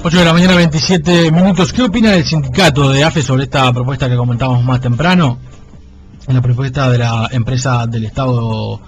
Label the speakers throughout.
Speaker 1: 8 de la mañana, 27 minutos. ¿Qué opina el sindicato de AFE sobre esta propuesta que comentábamos más temprano? La propuesta de la empresa del Estado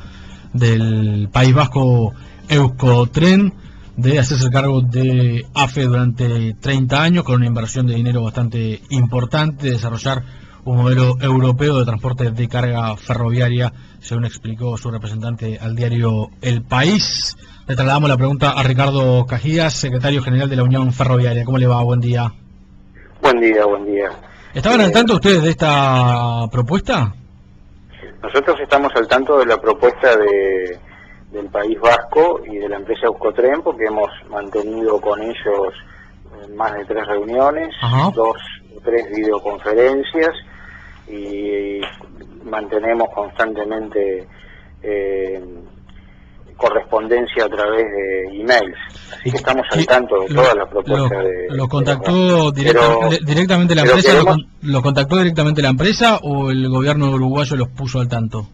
Speaker 1: del País Vasco, Euskotren, de hacerse cargo de AFE durante 30 años con una inversión de dinero bastante importante, desarrollar un modelo europeo de transporte de carga ferroviaria, según explicó su representante al diario El País. Le trasladamos la pregunta a Ricardo Cajías, secretario general de la Unión Ferroviaria. ¿Cómo le va? Buen día.
Speaker 2: Buen día, buen día.
Speaker 1: ¿Estaban al tanto ustedes de esta propuesta?
Speaker 2: Nosotros estamos al tanto de la propuesta del País Vasco y de la empresa Euskotren, porque hemos mantenido con ellos más de 3 reuniones,
Speaker 1: Ajá.
Speaker 2: 2 o 3 videoconferencias, y mantenemos constantemente correspondencia a través de emails. Así que estamos al tanto de toda la propuesta
Speaker 1: ¿Lo contactó directamente la empresa? ¿Lo contactó directamente la empresa o el gobierno uruguayo los puso al tanto?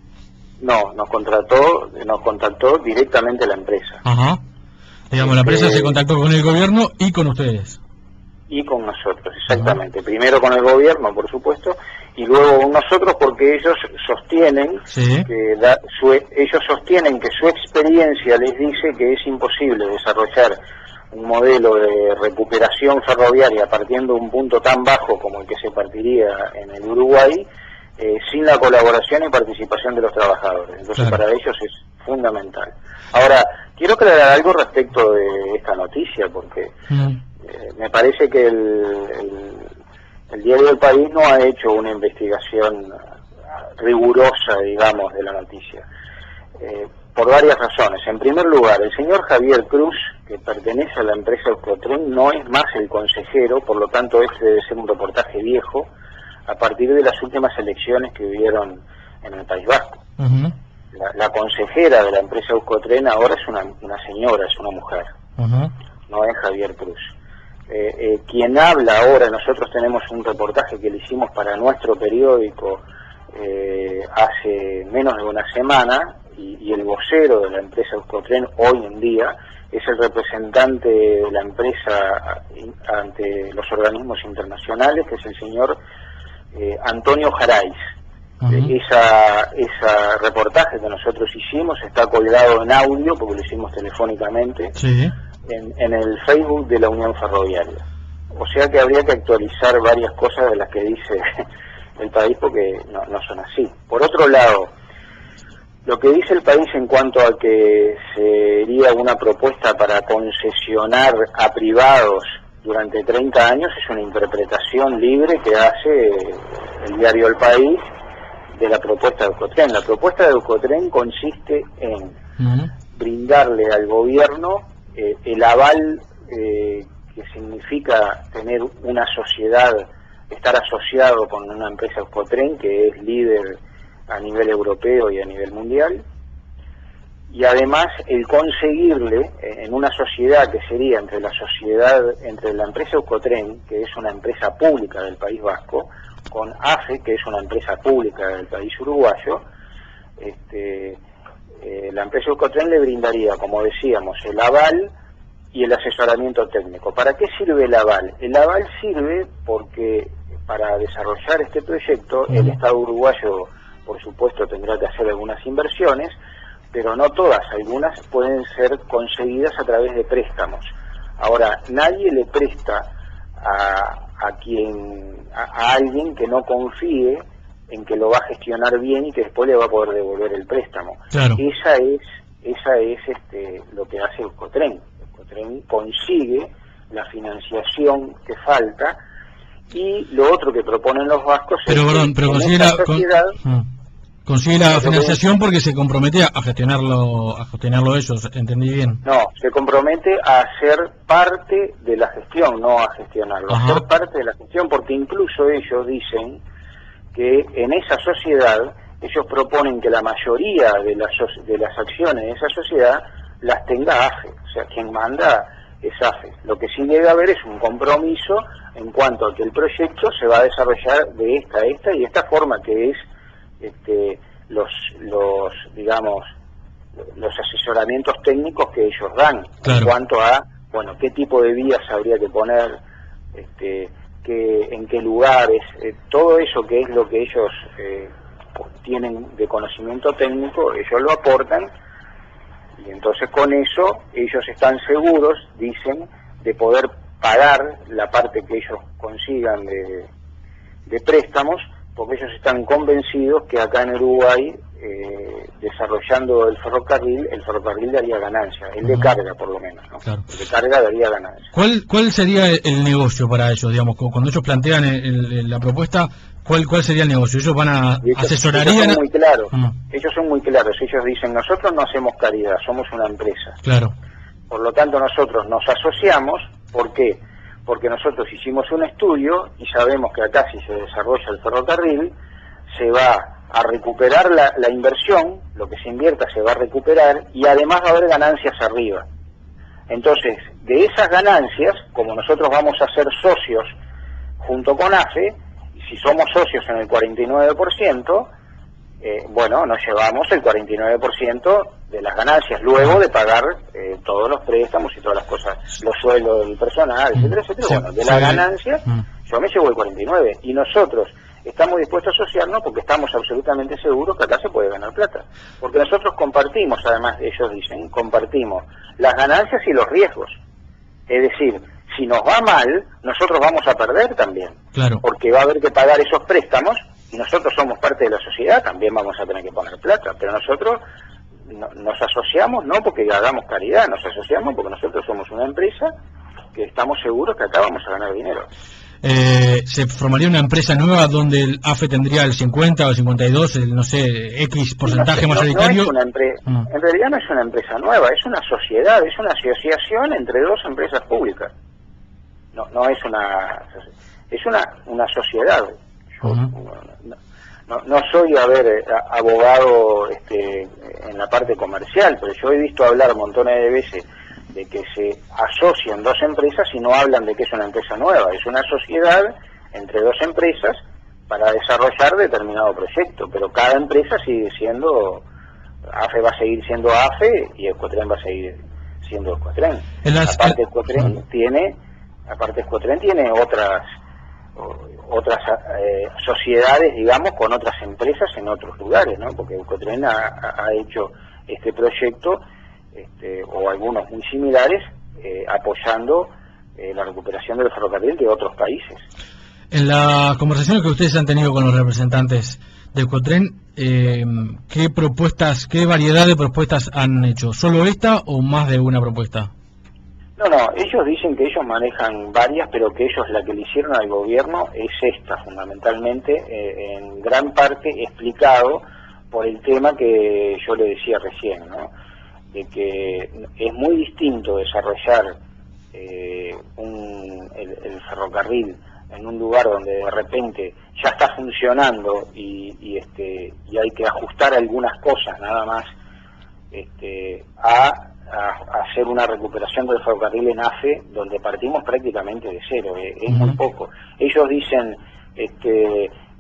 Speaker 2: No, nos contactó directamente la empresa.
Speaker 1: Ajá. Digamos, la empresa se contactó con el gobierno y con ustedes.
Speaker 2: Y con nosotros, exactamente. Ajá. Primero con el gobierno, por supuesto, y luego con nosotros, porque ellos sostienen que su experiencia les dice que es imposible desarrollar un modelo de recuperación ferroviaria partiendo de un punto tan bajo como el que se partiría en el Uruguay, sin la colaboración y participación de los trabajadores. Entonces, claro, para ellos es fundamental. Ahora, quiero aclarar algo respecto de esta noticia, porque me parece que el diario del País no ha hecho una investigación rigurosa, digamos, de la noticia, por varias razones. En primer lugar, el señor Javier Cruz, que pertenece a la empresa Euskotren, no es más el consejero, por lo tanto este debe ser un reportaje viejo, a partir de las últimas elecciones que hubieron en el País Vasco. Uh-huh. La consejera de la empresa Euskotren ahora es una señora, es una mujer, uh-huh, no es Javier Cruz. Quien habla ahora, nosotros tenemos un reportaje que le hicimos para nuestro periódico hace menos de una semana, y el vocero de la empresa Euskotren hoy en día es el representante de la empresa ante los organismos internacionales, que es el señor Antonio Jarais. Uh-huh. Esa reportaje que nosotros hicimos está colgado en audio, porque lo hicimos telefónicamente, sí, en el Facebook de la Unión Ferroviaria. O sea que habría que actualizar varias cosas de las que dice el País, porque no son así. Por otro lado, lo que dice el País en cuanto a que sería una propuesta para concesionar a privados durante 30 años es una interpretación libre que hace el diario El País de la propuesta de Euskotren. La propuesta de Euskotren consiste en brindarle al gobierno el aval que significa tener una sociedad, estar asociado con una empresa Euskotren que es líder a nivel europeo y a nivel mundial, y además el conseguirle en una sociedad que sería entre la empresa Euskotren, que es una empresa pública del País Vasco, con AFE, que es una empresa pública del país uruguayo, la empresa Euskotren le brindaría, como decíamos, el aval y el asesoramiento técnico. ¿Para qué sirve el aval? El aval sirve porque para desarrollar este proyecto el Estado uruguayo, por supuesto, tendrá que hacer algunas inversiones, pero no todas, algunas pueden ser conseguidas a través de préstamos. Ahora, nadie le presta a alguien que no confíe en que lo va a gestionar bien y que después le va a poder devolver el préstamo. Claro. Esa es lo que hace Euskotren. Euskotren consigue la financiación que falta, y lo otro que proponen los vascos consigue la financiación porque se compromete a gestionarlo ellos, ¿entendí bien? No, se compromete a ser parte de la gestión, no a gestionarlo, a ser parte de la gestión, porque incluso ellos dicen que en esa sociedad, ellos proponen que la mayoría de las acciones de esa sociedad las tenga AFE, o sea, quien manda es AFE. Lo que sí debe haber es un compromiso en cuanto a que el proyecto se va a desarrollar de esta y esta forma, que es los asesoramientos técnicos que ellos dan, claro, en cuanto a bueno, qué tipo de vías habría que poner, en qué lugares, todo eso que es lo que ellos tienen de conocimiento técnico, ellos lo aportan, y entonces con eso ellos están seguros, dicen, de poder pagar la parte que ellos consigan de préstamos, porque ellos están convencidos que acá en Uruguay, desarrollando el ferrocarril daría ganancia, el de carga por lo menos, ¿no? Claro. El de carga daría ganancia.
Speaker 1: ¿Cuál sería el negocio para ellos, digamos, cuando ellos plantean la propuesta? ¿Cuál sería el negocio? ¿Ellos van a asesorarían?
Speaker 2: Ellos son muy claros, ellos son muy claros, ellos dicen, nosotros no hacemos caridad, somos una empresa.
Speaker 1: Claro.
Speaker 2: Por lo tanto nosotros nos asociamos, ¿por qué? Porque nosotros hicimos un estudio y sabemos que acá si se desarrolla el ferrocarril, se va a recuperar la inversión, lo que se invierta se va a recuperar y además va a haber ganancias arriba. Entonces, de esas ganancias, como nosotros vamos a ser socios junto con AFE, y si somos socios en el 49%, bueno, nos llevamos el 49% de las ganancias, luego de pagar todos los préstamos y todas las cosas, los sueldos del personal, etcétera, etcétera. Sí, bueno, de las ganancias, yo me llevo el 49%, y nosotros estamos dispuestos a asociarnos porque estamos absolutamente seguros que acá se puede ganar plata. Porque nosotros compartimos, además, ellos dicen, compartimos las ganancias y los riesgos. Es decir, si nos va mal, nosotros vamos a perder también. Claro. Porque va a haber que pagar esos préstamos y nosotros somos parte de la sociedad, también vamos a tener que poner plata. Pero nosotros nos asociamos no porque hagamos caridad, nos asociamos porque nosotros somos una empresa que estamos seguros que acá vamos a ganar dinero.
Speaker 1: ¿Se formaría una empresa nueva donde el AFE tendría el 50 o el 52, no sé, X porcentaje mayoritario?
Speaker 2: En realidad no es una empresa nueva, es una sociedad, es una asociación entre dos empresas públicas. No es una sociedad. Yo, no soy, abogado en la parte comercial, pero yo he visto hablar montones de veces de que se asocian dos empresas y no hablan de que es una empresa nueva, es una sociedad entre dos empresas para desarrollar determinado proyecto, pero cada empresa sigue siendo, AFE va a seguir siendo AFE y Euskotren va a seguir siendo Euskotren. Aparte Euskotren tiene otras sociedades, digamos, con otras empresas en otros lugares, ¿no? Porque Euskotren ha hecho este proyecto o algunos muy similares, apoyando la recuperación del ferrocarril de otros países.
Speaker 1: En la conversación que ustedes han tenido con los representantes de Euskotren, ¿qué variedad de propuestas han hecho? ¿Solo esta o más de una propuesta?
Speaker 2: No, ellos dicen que ellos manejan varias, pero que ellos la que le hicieron al gobierno es esta, fundamentalmente, en gran parte explicado por el tema que yo le decía recién, ¿no? De que es muy distinto desarrollar el ferrocarril en un lugar donde de repente ya está funcionando y hay que ajustar algunas cosas nada más, a hacer una recuperación del ferrocarril en AFE donde partimos prácticamente de cero, es muy poco. Ellos dicen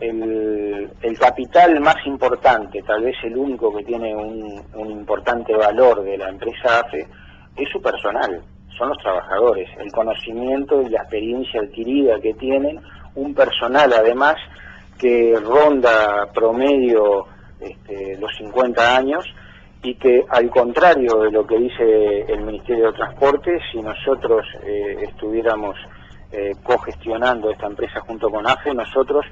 Speaker 2: el capital más importante, tal vez el único que tiene un importante valor de la empresa AFE, es su personal, son los trabajadores, el conocimiento y la experiencia adquirida que tienen, un personal además que ronda promedio los 50 años, y que al contrario de lo que dice el Ministerio de Transporte, si nosotros estuviéramos cogestionando esta empresa junto con AFE, nosotros,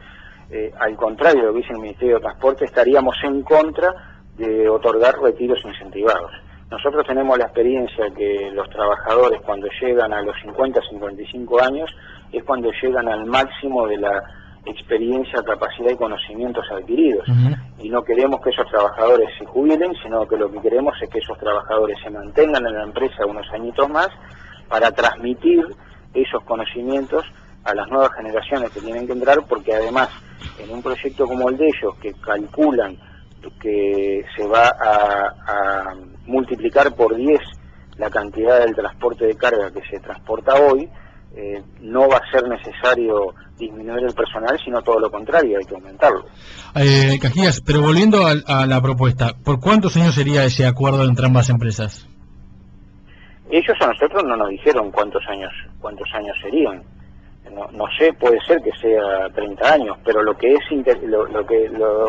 Speaker 2: al contrario de lo que dice el Ministerio de Transporte, estaríamos en contra de otorgar retiros incentivados. Nosotros tenemos la experiencia que los trabajadores cuando llegan a los 50, 55 años es cuando llegan al máximo de la experiencia, capacidad y conocimientos adquiridos. Y no queremos que esos trabajadores se jubilen, sino que lo que queremos es que esos trabajadores se mantengan en la empresa unos añitos más para transmitir esos conocimientos a las nuevas generaciones que tienen que entrar, porque además en un proyecto como el de ellos, que calculan que se va a multiplicar por 10 la cantidad del transporte de carga que se transporta hoy, no va a ser necesario disminuir el personal, sino todo lo contrario, hay que aumentarlo.
Speaker 1: Cajías, pero volviendo a la propuesta, ¿por cuántos años sería ese acuerdo entre ambas empresas?
Speaker 2: Ellos a nosotros no nos dijeron cuántos años serían. No sé, puede ser que sea 30 años, pero lo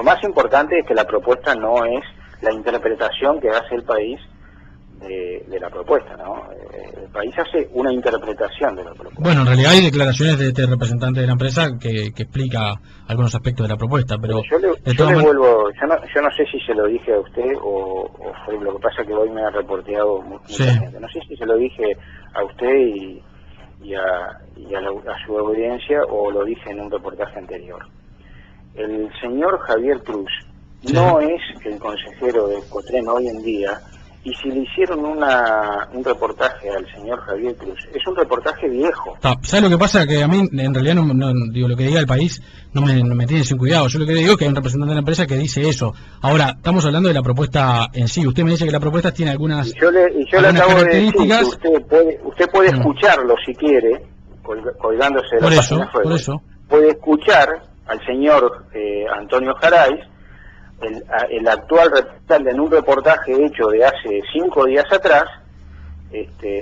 Speaker 2: más importante es que la propuesta no es la interpretación que hace el país de la propuesta, ¿no? El país hace una interpretación de la propuesta.
Speaker 1: Bueno, en realidad hay declaraciones de este representante de la empresa que explica algunos aspectos de la propuesta, pero
Speaker 2: yo no sé si se lo dije a usted o fue lo que pasa que hoy me ha reporteado mucha gente. No sé si se lo dije a usted y a su audiencia o lo dije en un reportaje anterior. El señor Javier Cruz no es el consejero de Euskotren hoy en día, y si le hicieron un reportaje al señor Javier Cruz, es un reportaje viejo.
Speaker 1: ¿Sabes lo que pasa? Que a mí, en realidad, no digo, lo que diga el país no me tiene sin cuidado. Yo lo que digo es que hay un representante de la empresa que dice eso. Ahora, estamos hablando de la propuesta en sí. Usted me dice que la propuesta tiene algunas características.
Speaker 2: De decir que usted puede escucharlo si quiere, colgándose de la página web.
Speaker 1: Por eso.
Speaker 2: Puede escuchar al señor Antonio Jarais, el actual representante, en un reportaje hecho de hace 5 días atrás,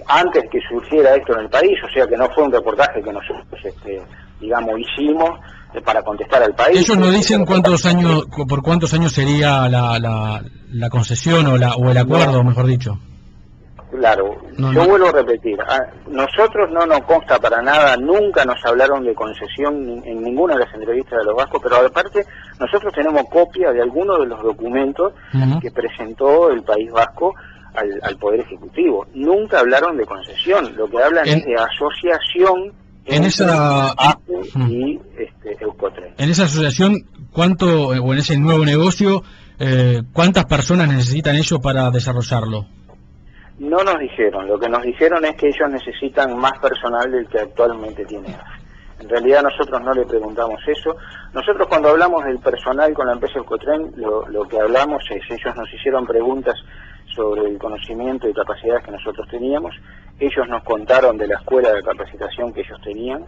Speaker 2: antes que surgiera esto en el país, o sea que no fue un reportaje que nosotros, hicimos para contestar al país.
Speaker 1: Ellos no dicen por cuántos años sería la concesión o el acuerdo, mejor dicho.
Speaker 2: Claro, vuelvo a repetir, nosotros no nos consta para nada, nunca nos hablaron de concesión en ninguna de las entrevistas de los vascos, pero aparte nosotros tenemos copia de algunos de los documentos que presentó el País Vasco al Poder Ejecutivo. Nunca hablaron de concesión, lo que hablan es de asociación y Euskotren.
Speaker 1: En esa asociación, o en ese nuevo negocio, ¿cuántas personas necesitan ellos para desarrollarlo?
Speaker 2: No nos dijeron, lo que nos dijeron es que ellos necesitan más personal del que actualmente tiene AFE. En realidad nosotros no le preguntamos eso. Nosotros cuando hablamos del personal con la empresa Euskotren, lo que hablamos es, ellos nos hicieron preguntas sobre el conocimiento y capacidades que nosotros teníamos, ellos nos contaron de la escuela de capacitación que ellos tenían,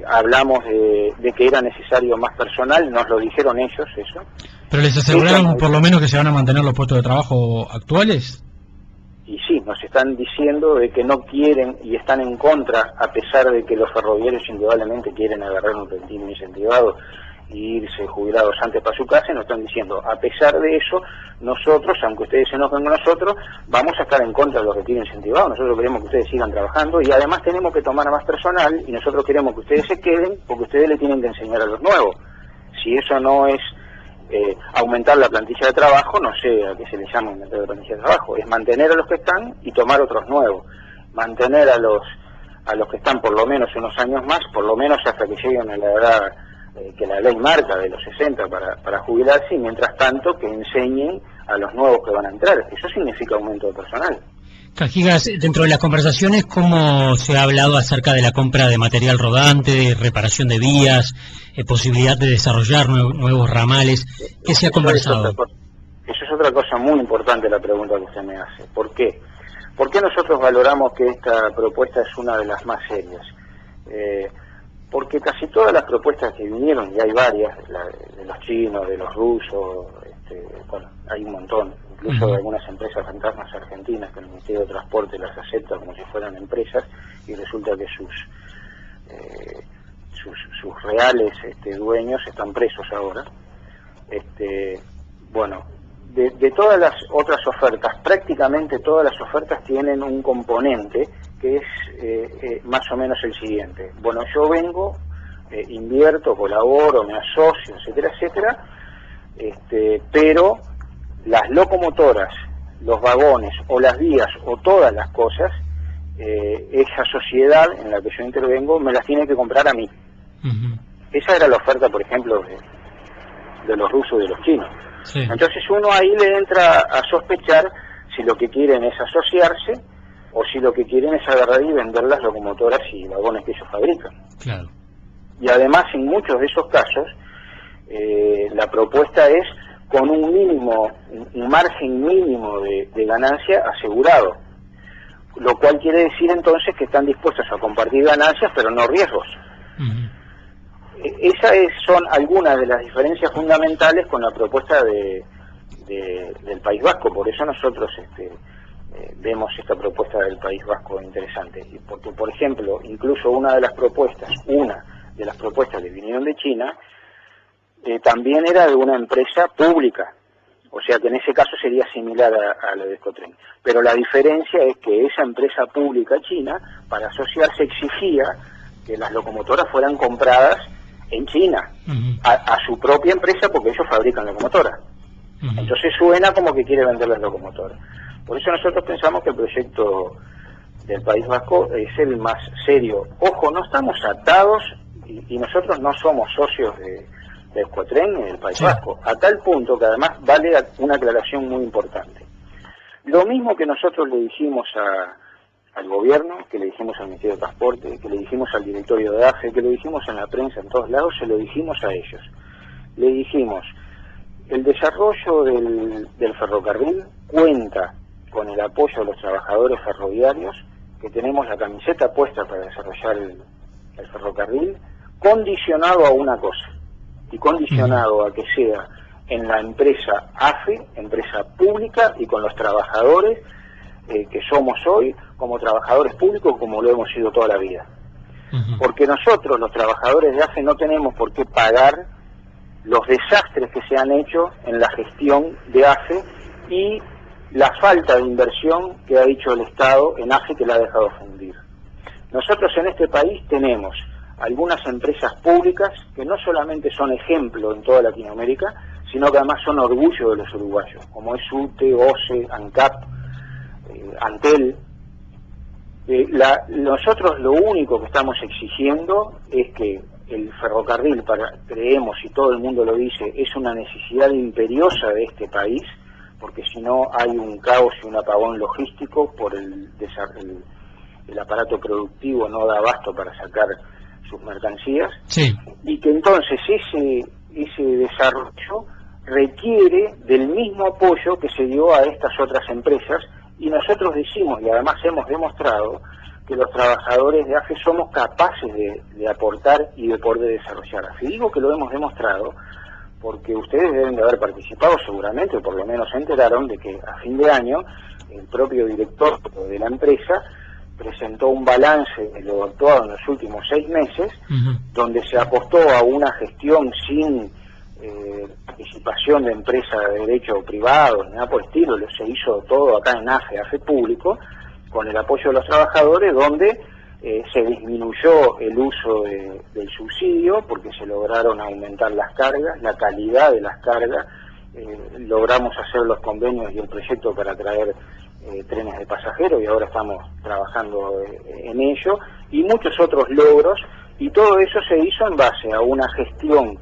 Speaker 2: hablamos de que era necesario más personal, nos lo dijeron ellos eso.
Speaker 1: ¿Pero les aseguraron por lo menos que se van a mantener los puestos de trabajo actuales?
Speaker 2: Y sí, nos están diciendo de que no quieren y están en contra, a pesar de que los ferroviarios indudablemente quieren agarrar un retiro incentivado y irse jubilados antes para su casa, y nos están diciendo, a pesar de eso, nosotros, aunque ustedes se enojen con nosotros, vamos a estar en contra de los retiros incentivados, nosotros queremos que ustedes sigan trabajando y además tenemos que tomar más personal y nosotros queremos que ustedes se queden porque ustedes le tienen que enseñar a los nuevos. Si eso no es aumentar la plantilla de trabajo, no sé a qué se le llama aumentar la plantilla de trabajo, es mantener a los que están y tomar otros nuevos, mantener a los que están por lo menos unos años más, por lo menos hasta que lleguen a la edad que la ley marca de los 60 para jubilarse, y mientras tanto que enseñen a los nuevos que van a entrar. Eso significa aumento de personal.
Speaker 3: Cajigas, dentro de las conversaciones, ¿cómo se ha hablado acerca de la compra de material rodante, reparación de vías, posibilidad de desarrollar nuevos ramales? ¿Qué se ha conversado?
Speaker 2: Eso es otra cosa muy importante, la pregunta que usted me hace. ¿Por qué? ¿Por qué nosotros valoramos que esta propuesta es una de las más serias? Porque casi todas las propuestas que vinieron, y hay varias, de los chinos, de los rusos, hay un montón, incluso de algunas empresas fantasmas argentinas que el Ministerio de Transporte las acepta como si fueran empresas, y resulta que sus reales dueños están presos ahora. De todas las otras ofertas, prácticamente todas las ofertas tienen un componente que es más o menos el siguiente. Bueno, yo vengo, invierto, colaboro, me asocio, etcétera, etcétera, pero las locomotoras, los vagones o las vías o todas las cosas, esa sociedad en la que yo intervengo me las tiene que comprar a mí. Esa era la oferta, por ejemplo, de los rusos y de los chinos. Sí. Entonces uno ahí le entra a sospechar si lo que quieren es asociarse o si lo que quieren es agarrar y vender las locomotoras y vagones que ellos fabrican.
Speaker 1: Claro.
Speaker 2: Y además en muchos de esos casos la propuesta es con un margen mínimo de ganancia asegurado, lo cual quiere decir entonces que están dispuestos a compartir ganancias pero no riesgos. Esas son algunas de las diferencias fundamentales con la propuesta del País Vasco. Por eso nosotros vemos esta propuesta del País Vasco interesante. Porque, por ejemplo, incluso una de las propuestas que vinieron de China, también era de una empresa pública. O sea que en ese caso sería similar a la de Euskotren. Pero la diferencia es que esa empresa pública china, para asociarse, exigía que las locomotoras fueran compradas en China, a su propia empresa, porque ellos fabrican locomotoras. Entonces suena como que quiere vender las locomotoras. Por eso nosotros pensamos que el proyecto del País Vasco es el más serio. Ojo, no estamos atados y nosotros no somos socios de Euskotren en el País Vasco, a tal punto que además vale una aclaración muy importante. Lo mismo que nosotros le dijimos al gobierno, que le dijimos al Ministerio de Transporte, que le dijimos al directorio de AFE, que le dijimos en la prensa en todos lados, se lo dijimos a ellos. Le dijimos, el desarrollo del ferrocarril cuenta con el apoyo de los trabajadores ferroviarios, que tenemos la camiseta puesta para desarrollar el ferrocarril, condicionado a una cosa, y condicionado a que sea en la empresa AFE, empresa pública, y con los trabajadores que somos hoy, como trabajadores públicos, como lo hemos sido toda la vida. Porque nosotros, los trabajadores de AFE, no tenemos por qué pagar los desastres que se han hecho en la gestión de AFE y la falta de inversión que ha hecho el Estado en AFE, que la ha dejado fundir. Nosotros en este país tenemos algunas empresas públicas que no solamente son ejemplo en toda Latinoamérica, sino que además son orgullo de los uruguayos, como es UTE, OCE, ANCAP, Antel. Nosotros lo único que estamos exigiendo es que el ferrocarril, creemos, y todo el mundo lo dice, es una necesidad imperiosa de este país, porque si no hay un caos y un apagón logístico por el aparato productivo no da abasto para sacar sus mercancías, y que entonces ese desarrollo requiere del mismo apoyo que se dio a estas otras empresas, y nosotros decimos, y además hemos demostrado, que los trabajadores de AFE somos capaces de aportar y de poder desarrollar AFE. Digo que lo hemos demostrado porque ustedes deben de haber participado seguramente, o por lo menos se enteraron de que a fin de año el propio director de la empresa presentó un balance de lo actuado en los últimos 6 meses, donde se apostó a una gestión sin participación de empresa de derecho privado, ni nada por el estilo, se hizo todo acá en AFE público, con el apoyo de los trabajadores, donde se disminuyó el uso del subsidio, porque se lograron aumentar las cargas, la calidad de las cargas, logramos hacer los convenios y el proyecto para traer trenes de pasajeros, y ahora estamos trabajando en ello, y muchos otros logros, y todo eso se hizo en base a una gestión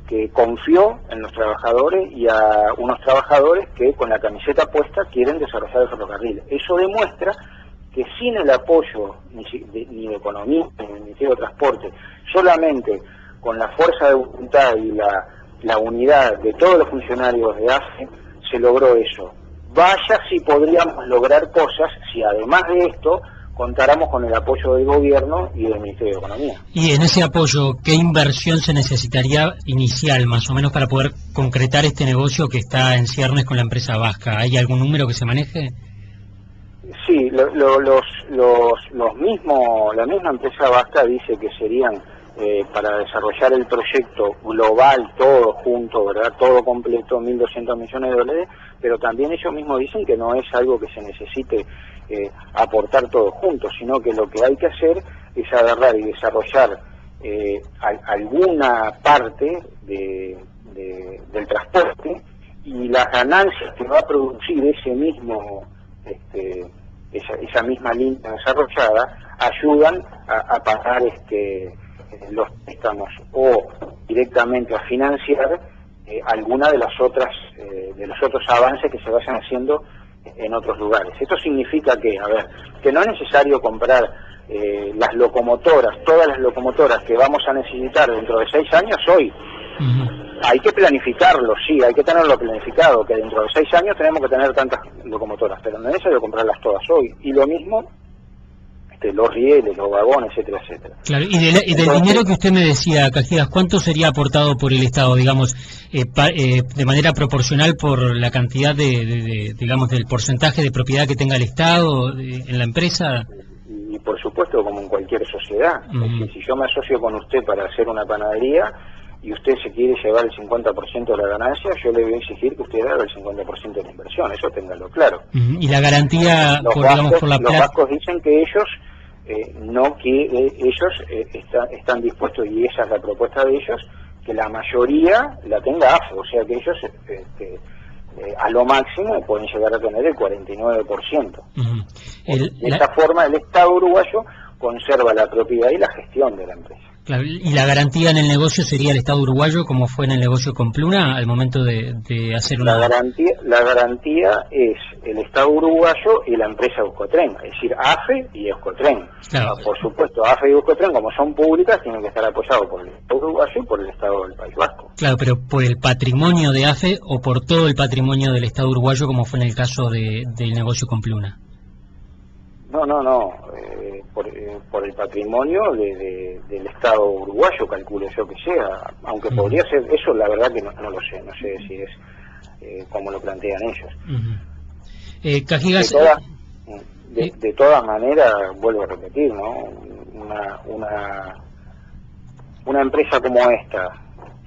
Speaker 2: que confió en los trabajadores y a unos trabajadores que con la camiseta puesta quieren desarrollar el ferrocarril. Eso demuestra que sin el apoyo ni de Economía ni del Ministerio de Transporte, solamente con la fuerza de voluntad y la unidad de todos los funcionarios de AFE, se logró eso. Vaya si podríamos lograr cosas si además de esto contáramos con el apoyo del gobierno y del Ministerio de Economía.
Speaker 3: Y en ese apoyo, ¿qué inversión se necesitaría inicial, más o menos, para poder concretar este negocio que está en ciernes con la empresa vasca? ¿Hay algún número que se maneje?
Speaker 2: Sí, la misma empresa vasca dice que serían para desarrollar el proyecto global, todo junto, ¿verdad?, todo completo, 1.200 millones de dólares, pero también ellos mismos dicen que no es algo que se necesite aportar todo junto, sino que lo que hay que hacer es agarrar y desarrollar alguna parte del transporte, y las ganancias que va a producir ese mismo esa misma línea desarrollada ayudan a pagar los préstamos o directamente a financiar alguna de las otras de los otros avances que se vayan haciendo en otros lugares. Esto significa que no es necesario comprar las locomotoras, todas las locomotoras que vamos a necesitar dentro de 6 años hoy. Hay que planificarlo, sí, hay que tenerlo planificado, que dentro de 6 años tenemos que tener tantas locomotoras, pero no es necesario comprarlas todas hoy. Y lo mismo los rieles, los vagones, etcétera, etcétera.
Speaker 3: Claro, y del dinero que usted me decía, Cajigas, ¿cuánto sería aportado por el Estado, digamos, de manera proporcional por la cantidad digamos, del porcentaje de propiedad que tenga el Estado en la empresa?
Speaker 2: Y por supuesto, como en cualquier sociedad, es decir, si yo me asocio con usted para hacer una panadería y usted se quiere llevar el 50% de la ganancia, yo le voy a exigir que usted haga el 50% de la inversión, eso téngalo claro.
Speaker 3: Y la garantía,
Speaker 2: los vascos dicen que ellos están dispuestos, y esa es la propuesta de ellos, que la mayoría la tenga AFE, o sea que ellos a lo máximo pueden llegar a tener el 49%. De esa forma el Estado uruguayo conserva la propiedad y la gestión de la empresa.
Speaker 3: Claro, ¿y la garantía en el negocio sería el Estado uruguayo, como fue en el negocio con Pluna, al momento de hacer una...?
Speaker 2: La garantía es el Estado uruguayo y la empresa Euskotren, es decir, AFE y Euskotren.
Speaker 3: Claro.
Speaker 2: Por supuesto, AFE y Euskotren, como son públicas, tienen que estar apoyados por el Estado uruguayo y por el Estado del País Vasco.
Speaker 3: Claro, pero ¿por el patrimonio de AFE o por todo el patrimonio del Estado uruguayo, como fue en el caso del negocio con Pluna?
Speaker 2: No, por el patrimonio del Estado uruguayo, calculo yo que sea, aunque podría ser, eso la verdad que no lo sé, no sé si es como lo plantean ellos.
Speaker 3: Cajigas...
Speaker 2: De todas maneras, vuelvo a repetir, ¿no? Una empresa como esta,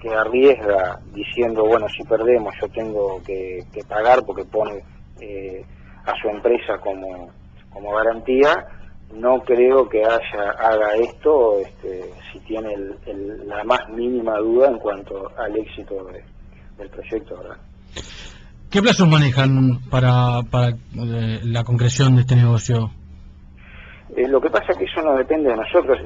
Speaker 2: que arriesga diciendo, bueno, si perdemos yo tengo que pagar porque pone a su empresa como garantía, no creo que haga esto si tiene la más mínima duda en cuanto al éxito del proyecto, ¿verdad?
Speaker 1: ¿Qué plazos manejan para la concreción de este negocio?
Speaker 2: Lo que pasa es que eso no depende de nosotros.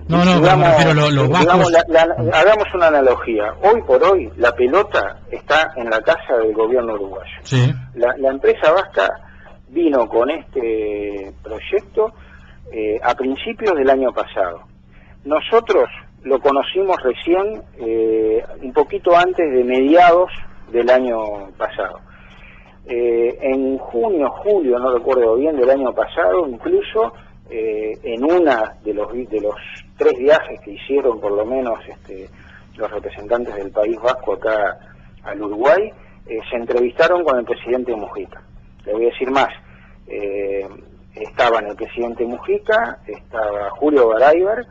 Speaker 2: Hagamos una analogía. Hoy por hoy la pelota está en la casa del gobierno uruguayo.
Speaker 1: Sí.
Speaker 2: La empresa vasca vino con este proyecto a principios del año pasado. Nosotros lo conocimos recién un poquito antes de mediados del año pasado. En junio, julio, no recuerdo bien, del año pasado, incluso en una de los 3 viajes que hicieron por lo menos los representantes del País Vasco acá al Uruguay, se entrevistaron con el presidente Mujica. Le voy a decir más, estaban el presidente Mujica, estaba Julio Garaybar,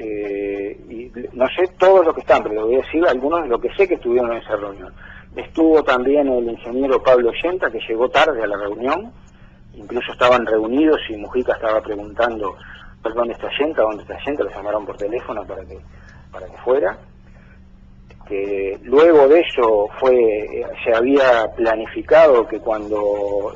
Speaker 2: y no sé todos los que están, pero le voy a decir algunos de los que sé que estuvieron en esa reunión. Estuvo también el ingeniero Pablo Yenta, que llegó tarde a la reunión, incluso estaban reunidos y Mujica estaba preguntando ¿dónde está Yenta? Lo llamaron por teléfono para que fuera. Luego de eso se había planificado que cuando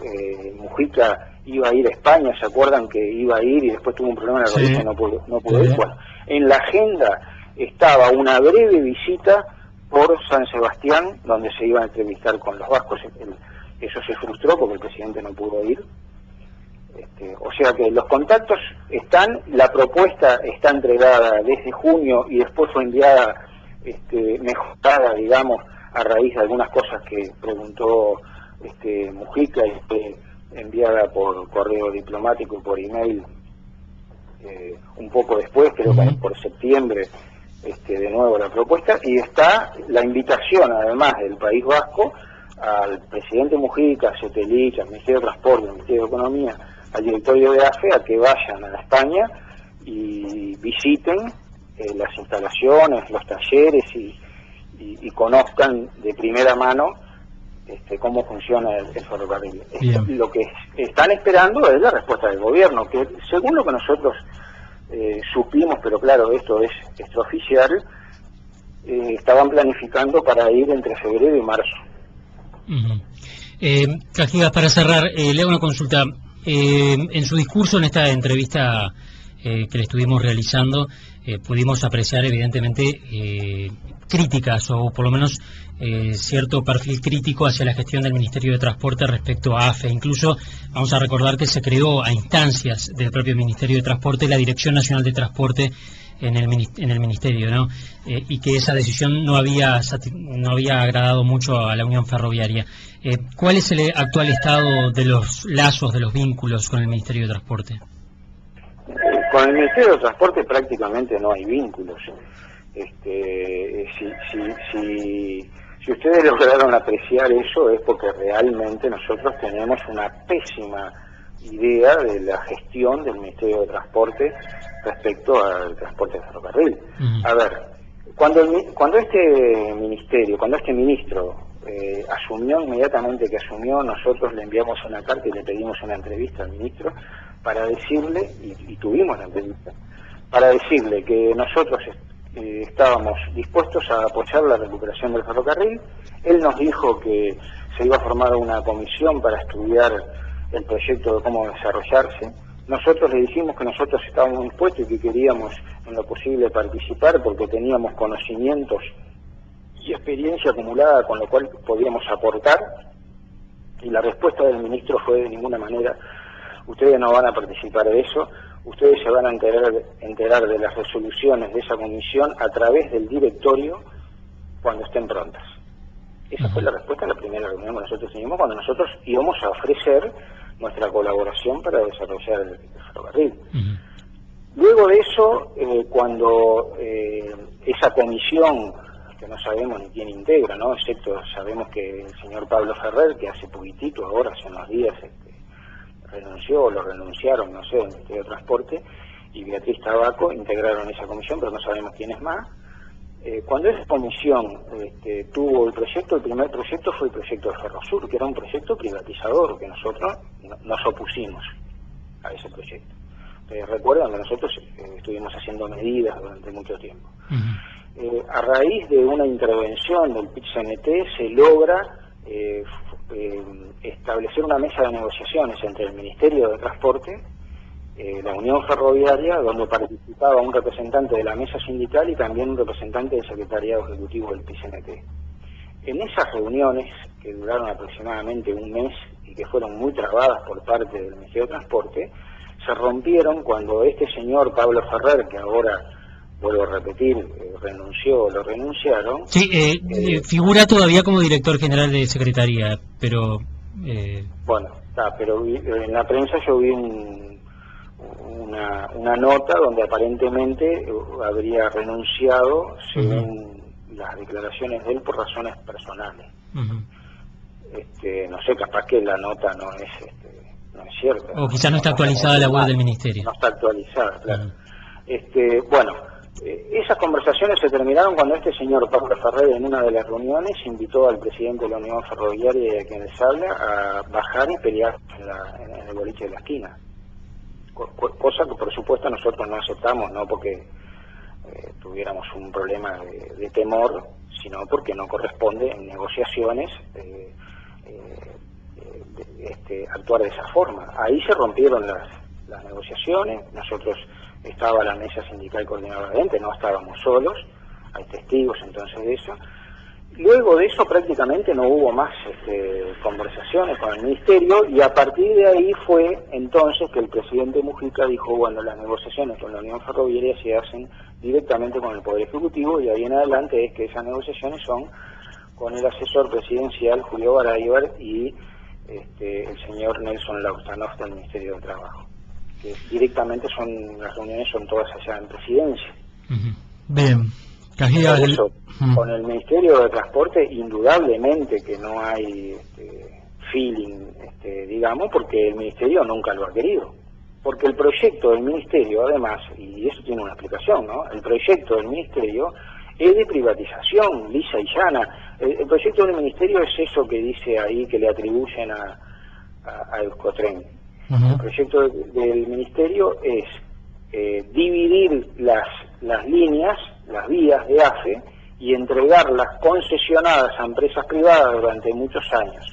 Speaker 2: Mujica iba a ir a España, ¿se acuerdan que iba a ir y después tuvo un problema en la rodilla y no pudo ir? Bueno, en la agenda estaba una breve visita por San Sebastián, donde se iba a entrevistar con los vascos. Eso se frustró porque el presidente no pudo ir. O sea que los contactos están, la propuesta está entregada desde junio y después fue enviada mejorada, digamos, a raíz de algunas cosas que preguntó Mujica, y fue enviada por correo diplomático y por email un poco después, creo que por septiembre, de nuevo la propuesta, y está la invitación además del País Vasco al presidente Mujica, a Cetelich, al Ministerio de Transporte, al Ministerio de Economía, al directorio de AFE, a que vayan a España y visiten las instalaciones, los talleres y conozcan de primera mano cómo funciona el ferrocarril. Lo que están esperando es la respuesta del gobierno, que según lo que nosotros supimos, pero claro, esto es extraoficial, estaban planificando para ir entre febrero y marzo.
Speaker 3: Cajigas, para cerrar, le hago una consulta. En su discurso, en esta entrevista que le estuvimos realizando, pudimos apreciar evidentemente críticas, o por lo menos cierto perfil crítico hacia la gestión del Ministerio de Transporte respecto a AFE. Incluso vamos a recordar que se creó a instancias del propio Ministerio de Transporte la Dirección Nacional de Transporte en el Ministerio, ¿no? Y que esa decisión no había agradado mucho a la Unión Ferroviaria. ¿Cuál es el actual estado de los lazos, de los vínculos con el Ministerio de Transporte?
Speaker 2: Con el Ministerio de Transporte prácticamente no hay vínculos. Si ustedes lograron apreciar eso es porque realmente nosotros tenemos una pésima idea de la gestión del Ministerio de Transporte respecto al transporte de ferrocarril. A ver, cuando este ministro asumió, inmediatamente que asumió, nosotros le enviamos una carta y le pedimos una entrevista al ministro para decirle, y tuvimos la entrevista, para decirle que nosotros estábamos dispuestos a apoyar la recuperación del ferrocarril. Él nos dijo que se iba a formar una comisión para estudiar el proyecto de cómo desarrollarse. Nosotros le dijimos que nosotros estábamos dispuestos y que queríamos en lo posible participar porque teníamos conocimientos y experiencia acumulada con lo cual podíamos aportar, y la respuesta del ministro fue: de ninguna manera, ustedes no van a participar de eso, ustedes se van a enterar de las resoluciones de esa comisión a través del directorio cuando estén prontas. Esa fue la respuesta en la primera reunión que nosotros teníamos cuando nosotros íbamos a ofrecer nuestra colaboración para desarrollar el ferrocarril. Luego de eso, cuando esa comisión, que no sabemos ni quién integra, ¿no?, excepto sabemos que el señor Pablo Ferrer, que hace poquitito, ahora hace unos días, renunció o lo renunciaron, no sé, el Ministerio de Transporte, y Beatriz Tabaco integraron esa comisión, pero no sabemos quién es más. Cuando esa comisión tuvo el proyecto, el primer proyecto fue el proyecto de Ferrosur, que era un proyecto privatizador, que nosotros nos opusimos a ese proyecto. Ustedes recuerdan que nosotros estuvimos haciendo medidas durante mucho tiempo. A raíz de una intervención del PIT-CNT se logra establecer una mesa de negociaciones entre el Ministerio de Transporte, la Unión Ferroviaria, donde participaba un representante de la mesa sindical y también un representante del secretariado ejecutivo del PIT-CNT. En esas reuniones, que duraron aproximadamente un mes y que fueron muy trabadas por parte del Ministerio de Transporte, se rompieron cuando este señor Pablo Ferrer, que ahora, vuelvo a repetir, renunció, lo renunciaron.
Speaker 3: Sí, figura todavía como director general de Secretaría, pero...
Speaker 2: Bueno, pero en la prensa yo vi una nota donde aparentemente habría renunciado, según las declaraciones de él, por razones personales. No sé, capaz que la nota no es cierta.
Speaker 3: O quizá no está actualizada la web del Ministerio.
Speaker 2: No está actualizada, claro. Bueno, esas conversaciones se terminaron cuando este señor Pablo Ferrer, en una de las reuniones, invitó al presidente de la Unión Ferroviaria y a quien les habla a bajar y pelear en el boliche de la esquina. Cosa que por supuesto nosotros no aceptamos, no porque tuviéramos un problema de temor, sino porque no corresponde en negociaciones actuar de esa forma. Ahí se rompieron las negociaciones. Nosotros, estaba la mesa sindical coordinadoramente, no estábamos solos, hay testigos entonces de eso. Luego de eso prácticamente no hubo más conversaciones con el Ministerio, y a partir de ahí fue entonces que el presidente Mujica dijo: bueno, las negociaciones con la Unión Ferroviaria se hacen directamente con el Poder Ejecutivo, y ahí en adelante es que esas negociaciones son con el asesor presidencial Julio Baraybar y el señor Nelson Laustanov del Ministerio de Trabajo, que directamente las reuniones son todas allá en presidencia.
Speaker 1: Bien.
Speaker 2: Por eso, con el Ministerio de Transporte indudablemente que no hay feeling, digamos, porque el Ministerio nunca lo ha querido. Porque el proyecto del Ministerio, además, y eso tiene una explicación, ¿no? El proyecto del Ministerio es de privatización, lisa y llana. El proyecto del Ministerio es eso que dice ahí, que le atribuyen a Euskotren. El proyecto del Ministerio es dividir las líneas, las vías de AFE, y entregarlas concesionadas a empresas privadas durante muchos años.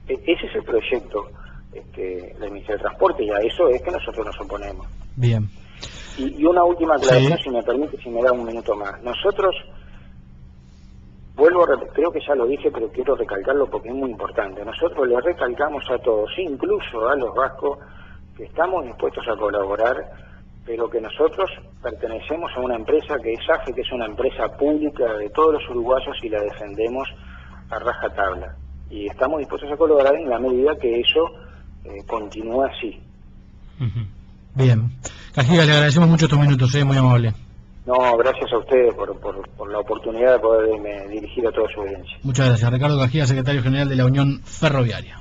Speaker 2: Ese es el proyecto del Ministerio de Transporte, y a eso es que nosotros nos oponemos.
Speaker 1: Bien.
Speaker 2: Y una última aclaración,
Speaker 1: Sí.
Speaker 2: si me permite, si me da un minuto más. Nosotros, creo que ya lo dije, pero quiero recalcarlo porque es muy importante. Nosotros le recalcamos a todos, incluso a los vascos, que estamos dispuestos a colaborar, pero que nosotros pertenecemos a una empresa que es AFE, que es una empresa pública de todos los uruguayos, y la defendemos a rajatabla. Y estamos dispuestos a colaborar en la medida que eso continúe así.
Speaker 1: Bien. Cajigas, le agradecemos mucho estos minutos, muy amable.
Speaker 2: No, gracias a ustedes por la oportunidad de poderme dirigir a toda su audiencia.
Speaker 1: Muchas gracias. Ricardo Cajigas, secretario general de la Unión Ferroviaria.